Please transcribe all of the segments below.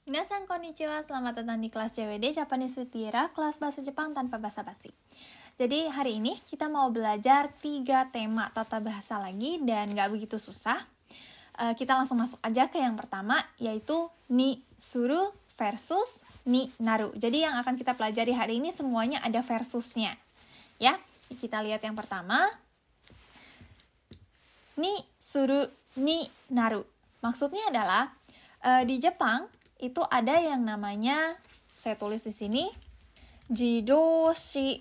Minasan konnichiwa, selamat datang di kelas JWD Japanese with Tiara, kelas bahasa Jepang tanpa basa-basi. Jadi hari ini kita mau belajar 3 tema tata bahasa lagi dan gak begitu susah. Kita langsung masuk aja ke yang pertama, yaitu ni suru versus ni naru. Jadi yang akan kita pelajari hari ini semuanya ada versusnya. Ya, kita lihat yang pertama. Ni suru ni naru. Maksudnya adalah di Jepang itu ada yang namanya, saya tulis di sini, jidoshi.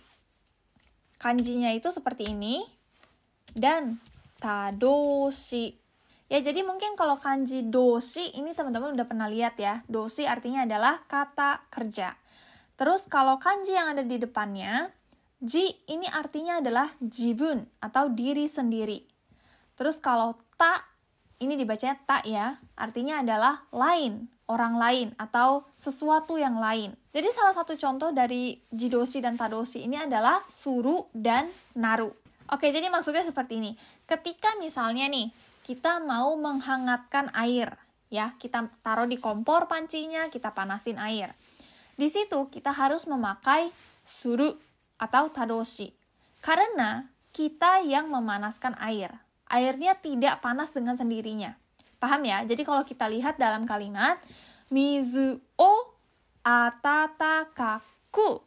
Kanjinya itu seperti ini. Dan tadoshi. Ya, jadi mungkin kalau kanji doshi, ini teman-teman udah pernah lihat ya. Doshi artinya adalah kata kerja. Terus kalau kanji yang ada di depannya, ji ini artinya adalah jibun atau diri sendiri. Terus kalau ta, ini dibacanya ta ya, artinya adalah lain, orang lain, atau sesuatu yang lain. Jadi salah satu contoh dari jidoshi dan tadoshi ini adalah suru dan naru. Oke, jadi maksudnya seperti ini. Ketika misalnya nih, kita mau menghangatkan air, ya, kita taruh di kompor pancinya, kita panasin air. Di situ kita harus memakai suru atau tadoshi. Karena kita yang memanaskan air. Airnya tidak panas dengan sendirinya. Paham ya? Jadi kalau kita lihat dalam kalimat, mizu o atatakaku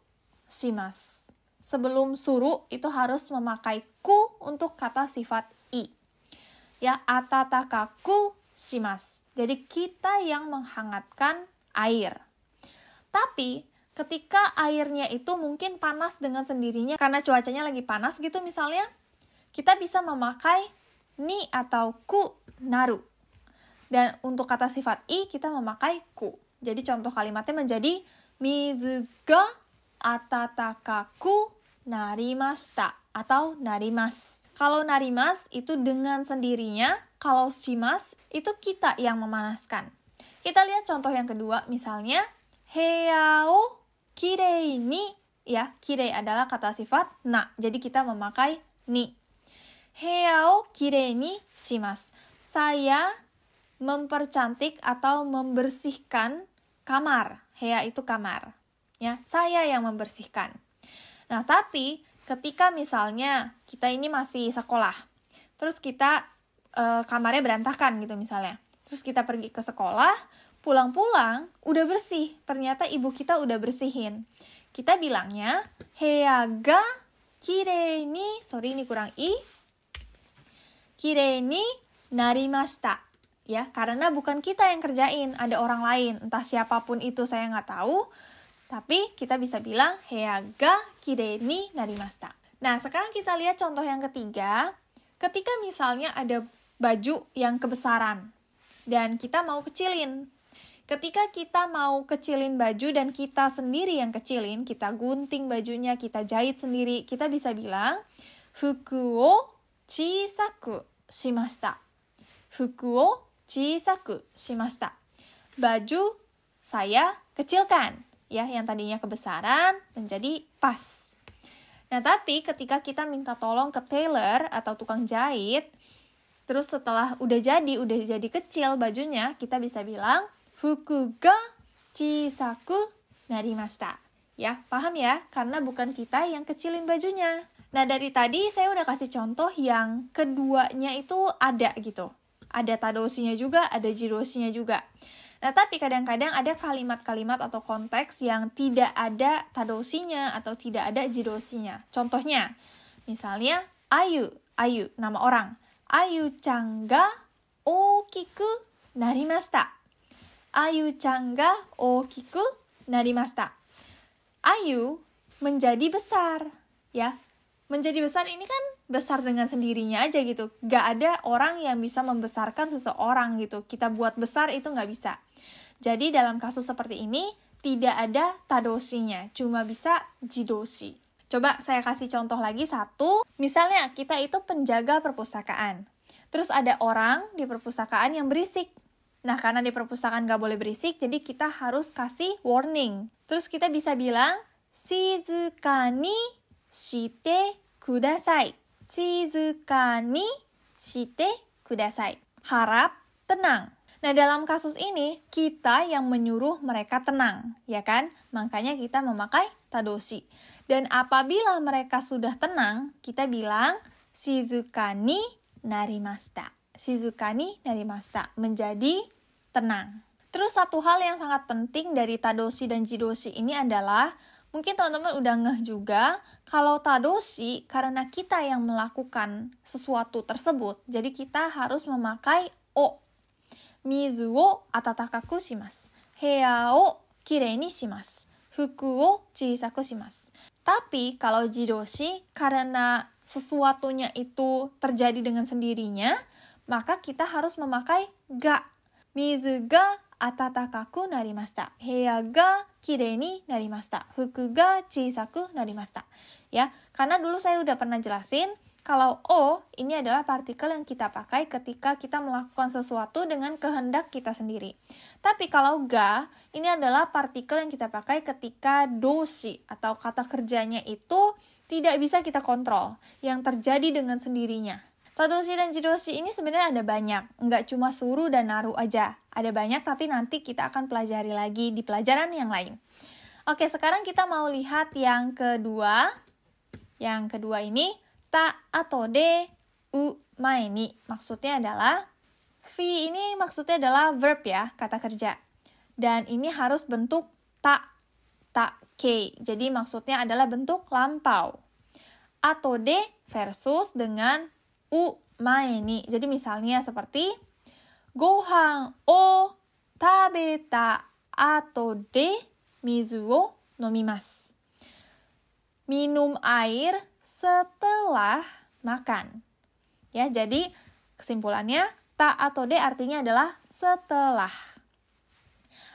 shimasu. Sebelum suru itu harus memakai ku untuk kata sifat i. Ya, atatakaku shimasu. Jadi kita yang menghangatkan air. Tapi ketika airnya itu mungkin panas dengan sendirinya karena cuacanya lagi panas gitu misalnya, kita bisa memakai ni atau ku naru. Dan untuk kata sifat i kita memakai ku. Jadi contoh kalimatnya menjadi mizu ga atatakaku narimashita atau narimasu. Kalau narimasu itu dengan sendirinya, kalau shimasu itu kita yang memanaskan. Kita lihat contoh yang kedua, misalnya heya o kirei ni, ya, kirei adalah kata sifat na, jadi kita memakai ni. Heya o kirei ni shimasu. Saya mempercantik atau membersihkan kamar. Heya itu kamar. Ya, saya yang membersihkan. Nah, tapi ketika misalnya kita ini masih sekolah, terus kita kamarnya berantakan gitu misalnya. Terus kita pergi ke sekolah, pulang-pulang udah bersih. Ternyata ibu kita udah bersihin. Kita bilangnya heya ga kirei ni, sorry ini kurang i, kirei ni narimashita. Ya, karena bukan kita yang kerjain, ada orang lain, entah siapapun itu saya nggak tahu, tapi kita bisa bilang heya ga kirei ni narimashita. Nah, sekarang kita lihat contoh yang ketiga, ketika misalnya ada baju yang kebesaran, dan kita mau kecilin. Ketika kita mau kecilin baju dan kita sendiri yang kecilin, kita gunting bajunya, kita jahit sendiri, kita bisa bilang, fuku o chisaku shimashita. Fuku o chisaku shimashita. Baju saya kecilkan, ya, yang tadinya kebesaran menjadi pas. Nah, tapi ketika kita minta tolong ke tailor atau tukang jahit, terus setelah udah jadi kecil bajunya, kita bisa bilang fuku ga chisaku narimashita. Ya, paham ya? Karena bukan kita yang kecilin bajunya. Nah, dari tadi saya udah kasih contoh yang keduanya itu ada gitu. Ada tadoshinya juga, ada jidoshinya juga. Nah, tapi kadang-kadang ada kalimat-kalimat atau konteks yang tidak ada tadoshinya atau tidak ada jidoshinya. Contohnya, misalnya Ayu, nama orang. Ayu-chan ga okiku narimashita. Ayu-chan ga okiku narimashita. Ayu menjadi besar, ya. Menjadi besar ini kan besar dengan sendirinya aja gitu. Gak ada orang yang bisa membesarkan seseorang gitu. Kita buat besar itu gak bisa. Jadi dalam kasus seperti ini, tidak ada tadoshinya. Cuma bisa jidoshi. Coba saya kasih contoh lagi satu. Misalnya kita itu penjaga perpustakaan. Terus ada orang di perpustakaan yang berisik. Nah, karena di perpustakaan gak boleh berisik, jadi kita harus kasih warning. Terus kita bisa bilang, shizuka ni shite kudasai. Shizuka ni shite kudasai. Harap tenang. Nah, dalam kasus ini, kita yang menyuruh mereka tenang, ya kan? Makanya kita memakai tadoshi. Dan apabila mereka sudah tenang, kita bilang shizuka ni narimashita. Shizuka ni narimashita, menjadi tenang. Terus satu hal yang sangat penting dari tadoshi dan jidoshi ini adalah, mungkin teman-teman udah ngeh juga, kalau tadoshi karena kita yang melakukan sesuatu tersebut, jadi kita harus memakai o. Mizu wo atatakaku shimasu. Heya wo kirei ni shimasu. Fuku wo chisaku shimasu. Tapi kalau jidoshi, karena sesuatunya itu terjadi dengan sendirinya, maka kita harus memakai ga. Mizu ga atatakaku narimashita. Heya ga kirei ni narimashita. Fuku ga chisaku narimashita. Ya, karena dulu saya udah pernah jelasin, kalau o ini adalah partikel yang kita pakai ketika kita melakukan sesuatu dengan kehendak kita sendiri. Tapi kalau ga, ini adalah partikel yang kita pakai ketika doshi atau kata kerjanya itu tidak bisa kita kontrol, yang terjadi dengan sendirinya. Tadoshi dan jidoshi ini sebenarnya ada banyak, nggak cuma suru dan naru aja. Ada banyak, tapi nanti kita akan pelajari lagi di pelajaran yang lain. Oke, sekarang kita mau lihat yang kedua. Yang kedua ini, ta atau de u mae ni. Maksudnya adalah, fi ini maksudnya adalah verb ya, kata kerja. Dan ini harus bentuk ta ke. Jadi maksudnya adalah bentuk lampau. Atau de versus dengan u mae ni. Jadi misalnya seperti gohan o tabeta ato de mizu wo nomimasu. Minum air setelah makan. Ya, jadi kesimpulannya ta atau de artinya adalah setelah.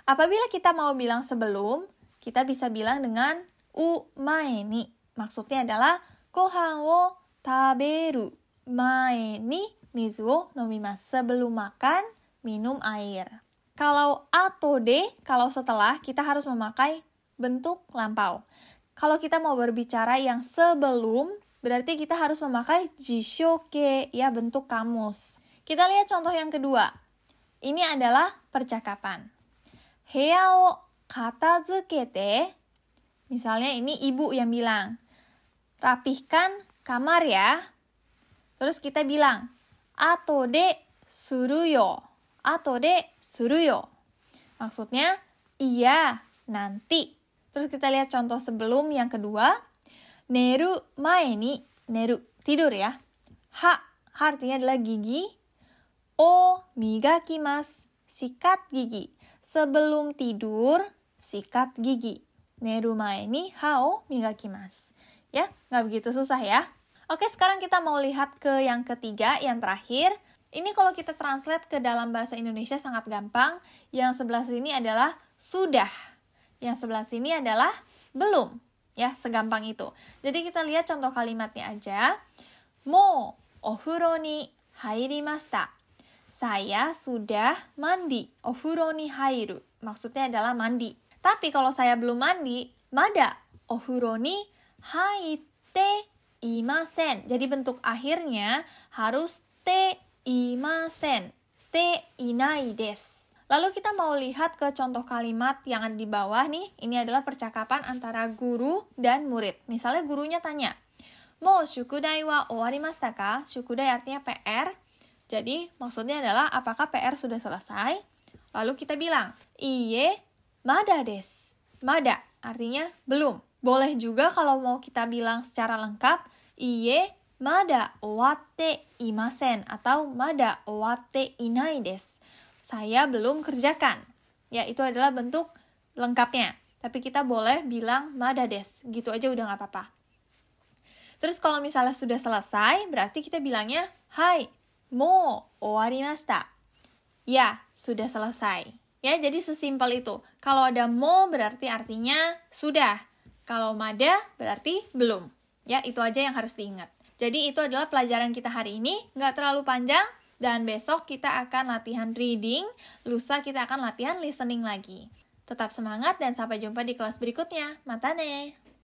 Apabila kita mau bilang sebelum, kita bisa bilang dengan u mae ni. Maksudnya adalah gohan wo taberu mae ni mizu wo nomimasu. Sebelum makan, minum air. Kalau atau de, kalau setelah, kita harus memakai bentuk lampau. Kalau kita mau berbicara yang sebelum, berarti kita harus memakai jishoke, ya, bentuk kamus. Kita lihat contoh yang kedua. Ini adalah percakapan. Heya o katazukete. Misalnya ini ibu yang bilang, rapihkan kamar ya. Terus kita bilang, ato de suru yo. Ato de suru yo. Maksudnya, iya, nanti. Terus kita lihat contoh sebelum yang kedua. Neru mae ni, neru, tidur ya. Ha artinya adalah gigi. O migakimasu, sikat gigi. Sebelum tidur, sikat gigi. Neru mae ni ha o migakimasu. Ya, nggak begitu susah ya. Oke, sekarang kita mau lihat ke yang ketiga, yang terakhir. Ini kalau kita translate ke dalam bahasa Indonesia sangat gampang. Yang sebelah sini adalah sudah. Yang sebelah sini adalah belum. Ya, segampang itu. Jadi kita lihat contoh kalimatnya aja. Mo ofuro ni hairimashita. Saya sudah mandi. Ofuro ni hairu. Maksudnya adalah mandi. Tapi kalau saya belum mandi, mada ofuro ni haite imasen. Jadi bentuk akhirnya harus te imasen. Te inai desu. Lalu kita mau lihat ke contoh kalimat yang ada di bawah nih. Ini adalah percakapan antara guru dan murid. Misalnya gurunya tanya, "Mo shukudai wa owarimashita ka?" Shukudai artinya PR. Jadi maksudnya adalah apakah PR sudah selesai? Lalu kita bilang, "Iye, mada desu." Mada artinya belum. Boleh juga kalau mau kita bilang secara lengkap, "Iye, mada owatte imasen" atau "mada owatte inai desu." Saya belum kerjakan. Ya, itu adalah bentuk lengkapnya. Tapi kita boleh bilang mada desu. Gitu aja udah nggak apa-apa. Terus kalau misalnya sudah selesai, berarti kita bilangnya, "Hai, mo owarimashita." Ya, sudah selesai. Ya, jadi sesimpel itu. Kalau ada mo berarti artinya sudah. Kalau mada berarti belum. Ya, itu aja yang harus diingat. Jadi itu adalah pelajaran kita hari ini. Nggak terlalu panjang. Dan besok kita akan latihan reading, lusa kita akan latihan listening lagi. Tetap semangat dan sampai jumpa di kelas berikutnya. Mata ne!